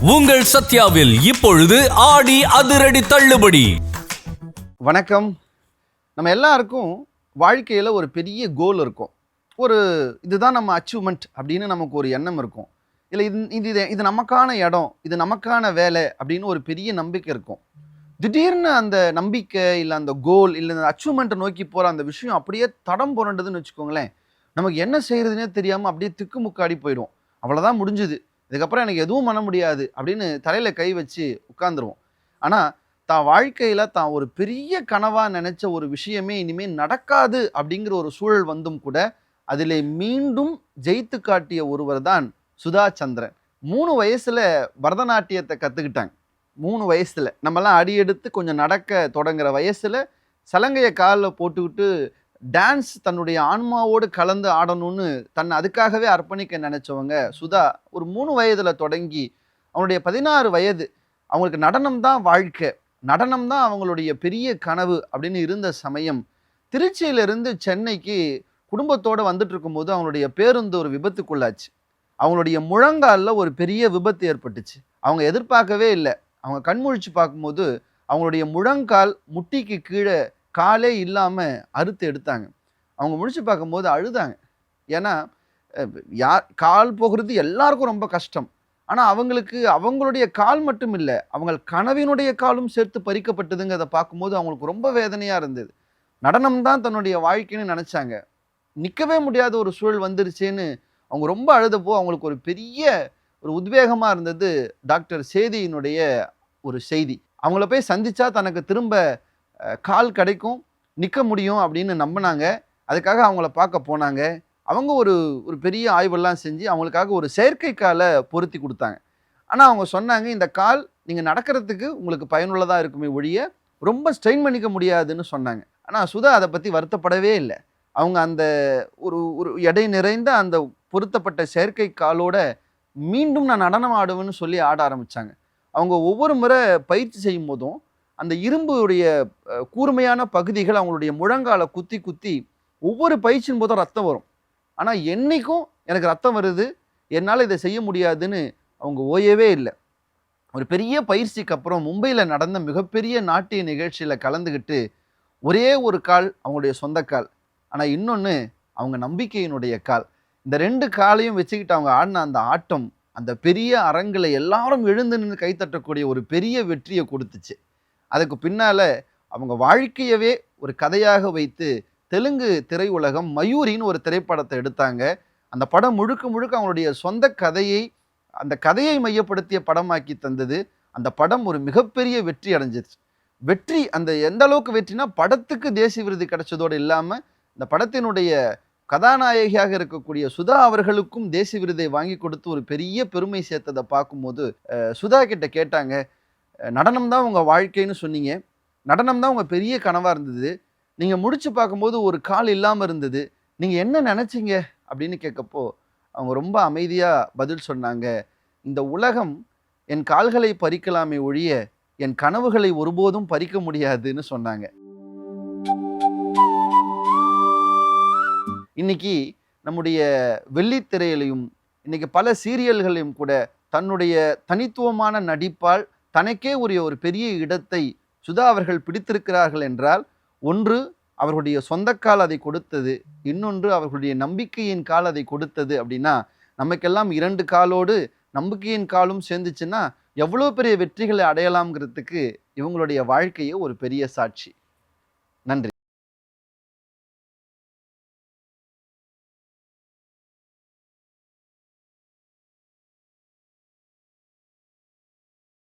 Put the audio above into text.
உங்கள் சத்யாவில் இப்பொழுது ஆடி அதிரடி தள்ளுபடி. வணக்கம். நம்ம எல்லாருக்கும் வாழ்க்கையில் ஒரு பெரிய கோல் இருக்கும். இதுதான் நம்ம அச்சீவ்மெண்ட் அப்படின்னு நமக்கு ஒரு எண்ணம் இருக்கும். இல்லை இது நமக்கான இடம், இது நமக்கான வேலை அப்படின்னு ஒரு பெரிய நம்பிக்கை இருக்கும். திடீர்னு அந்த நம்பிக்கை இல்லை அந்த கோல் இல்லை அந்த அச்சீவ்மெண்ட்டை நோக்கி போகிற அந்த விஷயம் அப்படியே தடம் புரண்டதுன்னு வச்சுக்கோங்களேன். நமக்கு என்ன செய்கிறதுனே தெரியாமல் அப்படியே திக்குமுக்காடி போயிடும். அவ்வளோதான், முடிஞ்சுது, இதுக்கப்புறம் எனக்கு எதுவும் பண்ண முடியாது அப்படின்னு தலையில் கை வச்சு உட்காந்துருவோம். ஆனால் தான் வாழ்க்கையில் தான் ஒரு பெரிய கனவாக நினச்ச ஒரு விஷயமே இனிமேல் நடக்காது அப்படிங்கிற ஒரு சூழல் வந்தும் கூட அதில் மீண்டும் ஜெயித்து காட்டிய ஒருவர் தான் சுதா சந்திரன். 3 வயசில் பரதநாட்டியத்தை கற்றுக்கிட்டாங்க. 3 வயசில் நம்மலாம் அடி எடுத்து கொஞ்சம் நடக்க தொடங்குற வயசில் சலங்கையை காலில் போட்டுக்கிட்டு டான்ஸ் தன்னுடைய ஆன்மாவோடு கலந்து ஆடணும்னு தன்னை அதுக்காகவே அர்ப்பணிக்க நினச்சவங்க சுதா. ஒரு 3 வயதில் தொடங்கி அவங்களுடைய 16 வயது அவங்களுக்கு நடனம் தான் வாழ்க்கை, நடனம் தான் அவங்களுடைய பெரிய கனவு அப்படின்னு இருந்த சமயம், திருச்சியிலிருந்து சென்னைக்கு குடும்பத்தோடு வந்துட்டு இருக்கும்போது அவங்களுடைய பேருந்து ஒரு விபத்துக்குள்ளாச்சு. அவங்களுடைய முழங்காலில் ஒரு பெரிய விபத்து ஏற்பட்டுச்சு. அவங்க எதிர்பார்க்கவே இல்லை. அவங்க கண்முழிச்சு பார்க்கும்போது அவங்களுடைய முழங்கால் முட்டிக்கு கீழே காலே இல்லாமல் அறுத்து எடுத்தாங்க. அவங்க முடிச்சு பார்க்கும்போது அழுதாங்க. ஏன்னா கால் போகிறது எல்லாருக்கும் ரொம்ப கஷ்டம். ஆனால் அவங்களுக்கு அவங்களுடைய கால் மட்டும் இல்லை, அவங்க கனவினுடைய காலும் சேர்த்து பறிக்கப்பட்டதுங்கிறத பார்க்கும்போது அவங்களுக்கு ரொம்ப வேதனையாக இருந்தது. நடனம் தான் தன்னுடைய வாழ்க்கைன்னு நினச்சாங்க. நிற்கவே முடியாத ஒரு சூழல் வந்துருச்சேன்னு அவங்க ரொம்ப அழுதப்போ அவங்களுக்கு ஒரு பெரிய ஒரு உத்வேகமாக இருந்தது டாக்டர் சேதியினுடைய ஒரு செய்தி. அவங்கள போய் சந்தித்தா தனக்கு திரும்ப கால் கிடைக்கும், நிற்க முடியும் அப்படின்னு நம்பினாங்க. அதுக்காக அவங்கள பார்க்க போனாங்க. அவங்க ஒரு பெரிய ஆய்வெல்லாம் செஞ்சு அவங்களுக்காக ஒரு செயற்கை காலை பொருத்தி கொடுத்தாங்க. ஆனால் அவங்க சொன்னாங்க, இந்த கால் நீங்கள் நடக்கிறதுக்கு உங்களுக்கு பயனுள்ளதாக இருக்குமே ஒழிய ரொம்ப ஸ்ட்ரெயின் பண்ணிக்க முடியாதுன்னு சொன்னாங்க. ஆனால் சுதா அதை பற்றி வருத்தப்படவே இல்லை. அவங்க அந்த ஒரு எடை நிறைந்த அந்த பொருத்தப்பட்ட செயற்கை காலோட மீண்டும் நான் நடனம் ஆடுவேன்னு சொல்லி ஆட ஆரம்பித்தாங்க. அவங்க ஒவ்வொரு முறை பயிற்சி செய்யும் போதும் அந்த இரும்புடைய கூர்மையான பகுதிகள் அவங்களுடைய முழங்கால குத்தி குத்தி ஒவ்வொரு பயிற்சியின் போதும் ரத்தம் வரும். ஆனால் என்னைக்கும் எனக்கு ரத்தம் வருது, என்னால் இதை செய்ய முடியாதுன்னு அவங்க ஓயவே இல்லை. ஒரு பெரிய பயிற்சிக்கு அப்புறம் மும்பையில் நடந்த மிகப்பெரிய நாட்டிய நிகழ்ச்சியில் கலந்துக்கிட்டு ஒரே ஒரு கால் அவங்களுடைய சொந்த கால், ஆனால் இன்னொன்று அவங்க நம்பிக்கையினுடைய கால். இந்த 2 காலையும் வச்சுக்கிட்டு அவங்க ஆடின அந்த ஆட்டம் அந்த பெரிய அரங்கில் எல்லாரும் எழுந்து நின்று கைத்தட்டக்கூடிய ஒரு பெரிய வெற்றியை கொடுத்துச்சு. அதுக்கு பின்னால் அவங்க வாழ்க்கையவே ஒரு கதையாக வைத்து தெலுங்கு திரையுலகம் மயூரின்னு ஒரு திரைப்படத்தை எடுத்தாங்க. அந்த படம் முழுக்க முழுக்க அவங்களுடைய சொந்த கதையை, அந்த கதையை மையப்படுத்திய படமாக்கி தந்தது. அந்த படம் ஒரு மிகப்பெரிய வெற்றி அடைஞ்சிருச்சு. வெற்றி அந்த எந்த அளவுக்கு வெற்றினா, படத்துக்கு தேசிய விருது கிடைச்சதோடு இல்லாமல் இந்த படத்தினுடைய கதாநாயகியாக இருக்கக்கூடிய சுதா அவர்களுக்கும் தேசிய விருதை வாங்கி கொடுத்து ஒரு பெரிய பெருமை சேர்த்ததை பார்க்கும்போது சுதா கிட்ட கேட்டாங்க, நடனம் தான் உங்கள் வாழ்க்கைன்னு சொன்னீங்க, நடனம் தான் உங்கள் பெரிய கனவாக இருந்தது, நீங்கள் முடிச்சு பார்க்கும்போது ஒரு கால் இல்லாமல் இருந்தது, நீங்கள் என்ன நினச்சிங்க அப்படின்னு கேட்கப்போ அவங்க ரொம்ப அமைதியாக பதில் சொன்னாங்க, இந்த உலகம் என் கால்களை பறிக்கலாமே ஒழிய என் கனவுகளை ஒருபோதும் பறிக்க முடியாதுன்னு சொன்னாங்க. இன்னைக்கு நம்முடைய வெள்ளித்திரையிலையும் இன்னைக்கு பல சீரியல்களையும் கூட தன்னுடைய தனித்துவமான நடிப்பால் தனக்கே உரிய ஒரு பெரிய இடத்தை சுதா அவர்கள் பிடித்திருக்கிறார்கள் என்றால், ஒன்று அவர்களுடைய சொந்த கால் அதை கொடுத்தது, இன்னொன்று அவர்களுடைய நம்பிக்கையின் கால் அதை கொடுத்தது. அப்படின்னா நமக்கெல்லாம் 2 காலோடு நம்பிக்கையின் காலும் சேர்ந்துச்சுன்னா எவ்வளோ பெரிய வெற்றிகளை அடையலாம்ங்கிறதுக்கு இவங்களுடைய வாழ்க்கையே ஒரு பெரிய சாட்சி. நன்றி.